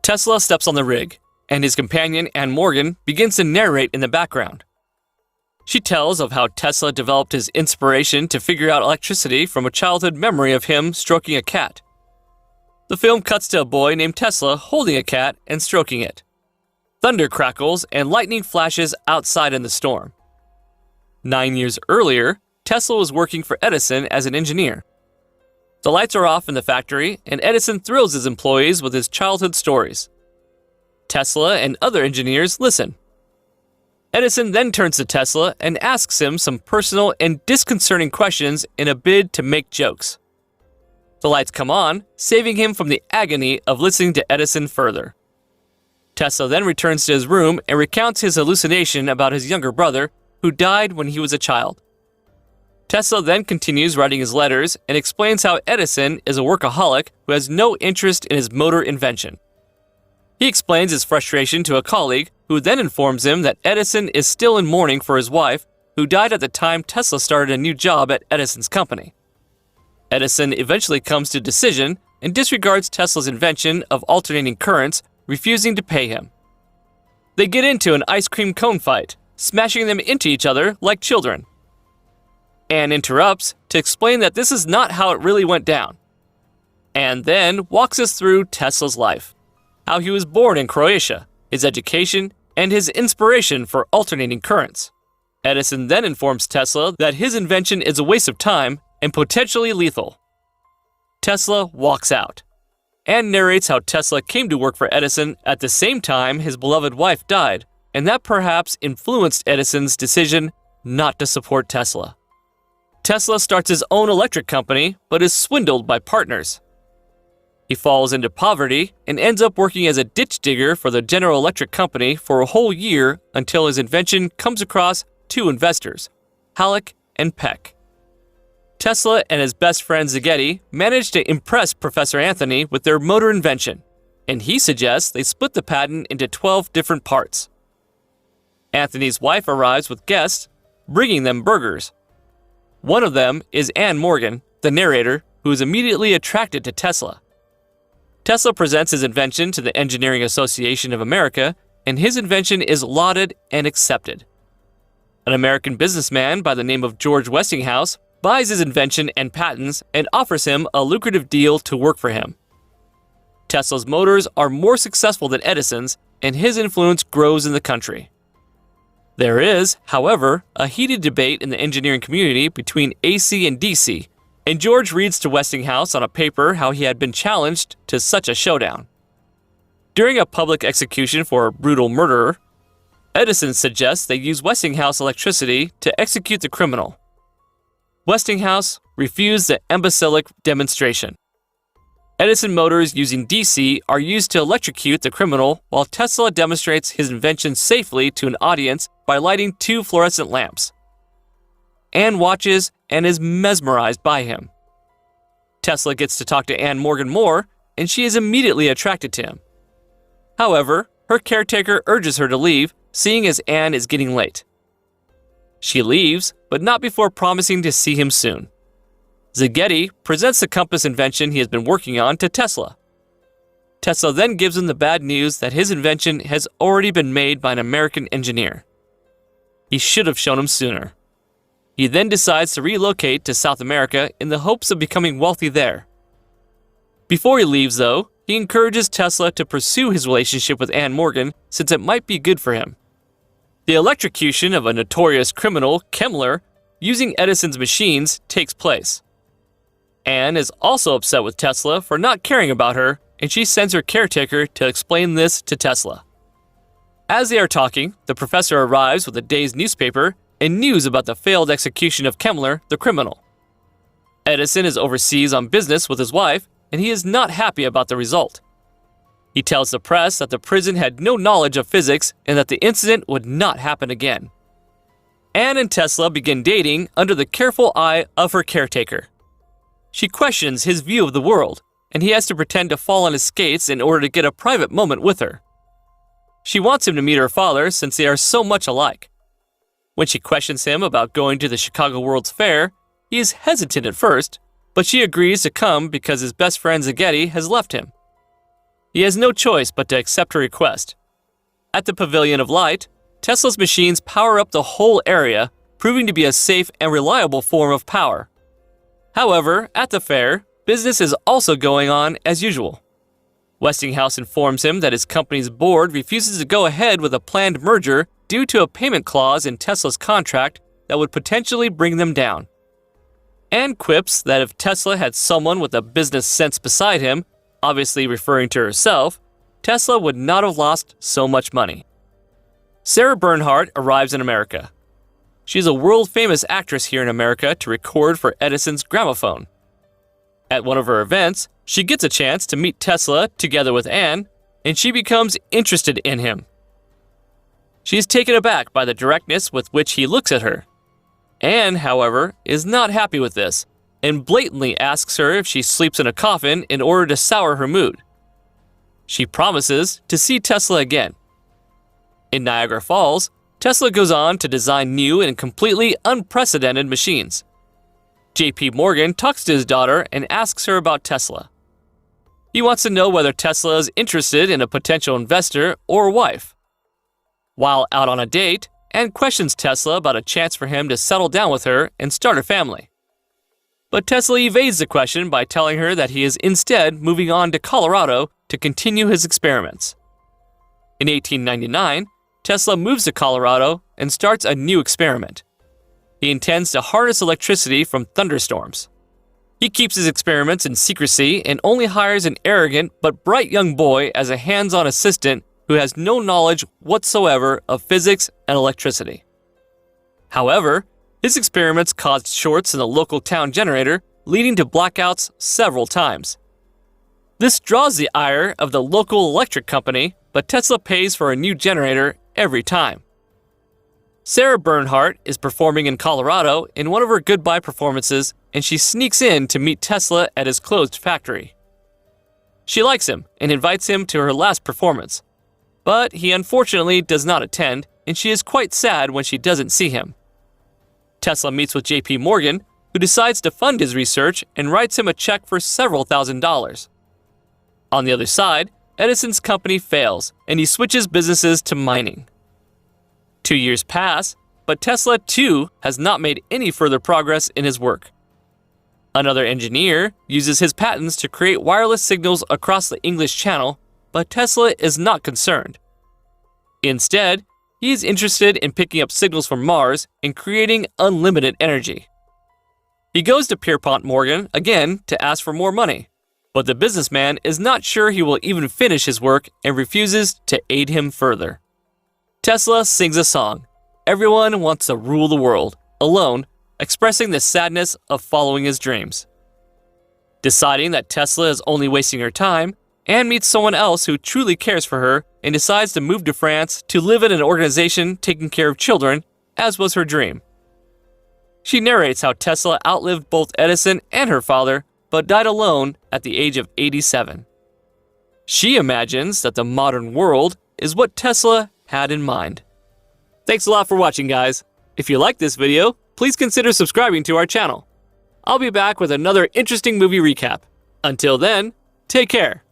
Tesla steps on the rig, and his companion, Anne Morgan, begins to narrate in the background. She tells of how Tesla developed his inspiration to figure out electricity from a childhood memory of him stroking a cat. The film cuts to a boy named Tesla holding a cat and stroking it. Thunder crackles and lightning flashes outside in the storm. 9 years earlier, Tesla was working for Edison as an engineer. The lights are off in the factory, and Edison thrills his employees with his childhood stories. Tesla and other engineers listen. Edison then turns to Tesla and asks him some personal and disconcerting questions in a bid to make jokes. The lights come on, saving him from the agony of listening to Edison further. Tesla then returns to his room and recounts his hallucination about his younger brother, who died when he was a child. Tesla then continues writing his letters and explains how Edison is a workaholic who has no interest in his motor invention. He explains his frustration to a colleague, who then informs him that Edison is still in mourning for his wife, who died at the time Tesla started a new job at Edison's company. Edison eventually comes to a decision and disregards Tesla's invention of alternating currents, refusing to pay him. They get into an ice cream cone fight, smashing them into each other like children. Anne interrupts to explain that this is not how it really went down. Anne then walks us through Tesla's life, how he was born in Croatia, his education, and his inspiration for alternating currents. Edison then informs Tesla that his invention is a waste of time and potentially lethal. Tesla walks out. Anne narrates how Tesla came to work for Edison at the same time his beloved wife died, and that perhaps influenced Edison's decision not to support Tesla. Tesla starts his own electric company, but is swindled by partners. He falls into poverty and ends up working as a ditch digger for the General Electric Company for a whole year until his invention comes across two investors, Halleck and Peck. Tesla and his best friend Zaghetti manage to impress Professor Anthony with their motor invention, and he suggests they split the patent into 12 different parts. Anthony's wife arrives with guests, bringing them burgers. One of them is Anne Morgan, the narrator, who is immediately attracted to Tesla. Tesla presents his invention to the Engineering Association of America, and his invention is lauded and accepted. An American businessman by the name of George Westinghouse buys his invention and patents and offers him a lucrative deal to work for him. Tesla's motors are more successful than Edison's, and his influence grows in the country. There is, however, a heated debate in the engineering community between AC and DC, and George reads to Westinghouse on a paper how he had been challenged to such a showdown. During a public execution for a brutal murderer, Edison suggests they use Westinghouse electricity to execute the criminal. Westinghouse refused the imbecilic demonstration. Edison motors using DC are used to electrocute the criminal, while Tesla demonstrates his invention safely to an audience by lighting two fluorescent lamps. Anne watches and is mesmerized by him. Tesla gets to talk to Anne Morgan more, and she is immediately attracted to him. However, her caretaker urges her to leave, seeing as Anne is getting late. She leaves, but not before promising to see him soon. Zaghetti presents the compass invention he has been working on to Tesla. Tesla then gives him the bad news that his invention has already been made by an American engineer. He should have shown him sooner. He then decides to relocate to South America in the hopes of becoming wealthy there. Before he leaves, though, he encourages Tesla to pursue his relationship with Anne Morgan since it might be good for him. The electrocution of a notorious criminal, Kemmler, using Edison's machines takes place. Anne is also upset with Tesla for not caring about her, and she sends her caretaker to explain this to Tesla. As they are talking, the professor arrives with a day's newspaper and news about the failed execution of Kemmler, the criminal. Edison is overseas on business with his wife, and he is not happy about the result. He tells the press that the prison had no knowledge of physics and that the incident would not happen again. Anne and Tesla begin dating under the careful eye of her caretaker. She questions his view of the world, and he has to pretend to fall on his skates in order to get a private moment with her. She wants him to meet her father since they are so much alike. When she questions him about going to the Chicago World's Fair, he is hesitant at first, but she agrees to come because his best friend Zaghetti has left him. He has no choice but to accept her request. At the Pavilion of Light, Tesla's machines power up the whole area, proving to be a safe and reliable form of power. However, at the fair, business is also going on as usual. Westinghouse informs him that his company's board refuses to go ahead with a planned merger due to a payment clause in Tesla's contract that would potentially bring them down. And quips that if Tesla had someone with a business sense beside him, obviously referring to herself, Tesla would not have lost so much money. Sarah Bernhardt arrives in America. She's a world-famous actress here in America to record for Edison's gramophone. At one of her events, she gets a chance to meet Tesla together with Anne, and she becomes interested in him. She is taken aback by the directness with which he looks at her. Anne, however, is not happy with this, and blatantly asks her if she sleeps in a coffin in order to sour her mood. She promises to see Tesla again. In Niagara Falls, Tesla goes on to design new and completely unprecedented machines. J.P. Morgan talks to his daughter and asks her about Tesla. He wants to know whether Tesla is interested in a potential investor or wife. While out on a date, Anne questions Tesla about a chance for him to settle down with her and start a family. But Tesla evades the question by telling her that he is instead moving on to Colorado to continue his experiments. In 1899, Tesla moves to Colorado and starts a new experiment. He intends to harness electricity from thunderstorms. He keeps his experiments in secrecy and only hires an arrogant but bright young boy as a hands-on assistant who has no knowledge whatsoever of physics and electricity. However, his experiments caused shorts in the local town generator, leading to blackouts several times. This draws the ire of the local electric company, but Tesla pays for a new generator every time. Sarah Bernhardt is performing in Colorado in one of her goodbye performances, and she sneaks in to meet Tesla at his closed factory. She likes him and invites him to her last performance, but he unfortunately does not attend, and she is quite sad when she doesn't see him. Tesla meets with J.P. Morgan, who decides to fund his research and writes him a check for several $1,000s. On the other side, Edison's company fails, and he switches businesses to mining. 2 years pass, but Tesla, too, has not made any further progress in his work. Another engineer uses his patents to create wireless signals across the English Channel, but Tesla is not concerned. Instead, he is interested in picking up signals from Mars and creating unlimited energy. He goes to Pierpont Morgan again to ask for more money, but the businessman is not sure he will even finish his work and refuses to aid him further. Tesla sings a song, "Everyone Wants to Rule the World," alone, expressing the sadness of following his dreams. Deciding that Tesla is only wasting her time, Anne meets someone else who truly cares for her and decides to move to France to live in an organization taking care of children, as was her dream. She narrates how Tesla outlived both Edison and her father, but died alone at the age of 87. She imagines that the modern world is what Tesla had in mind. Thanks a lot for watching, guys. If you like this video, please consider subscribing to our channel. I'll be back with another interesting movie recap. Until then, take care.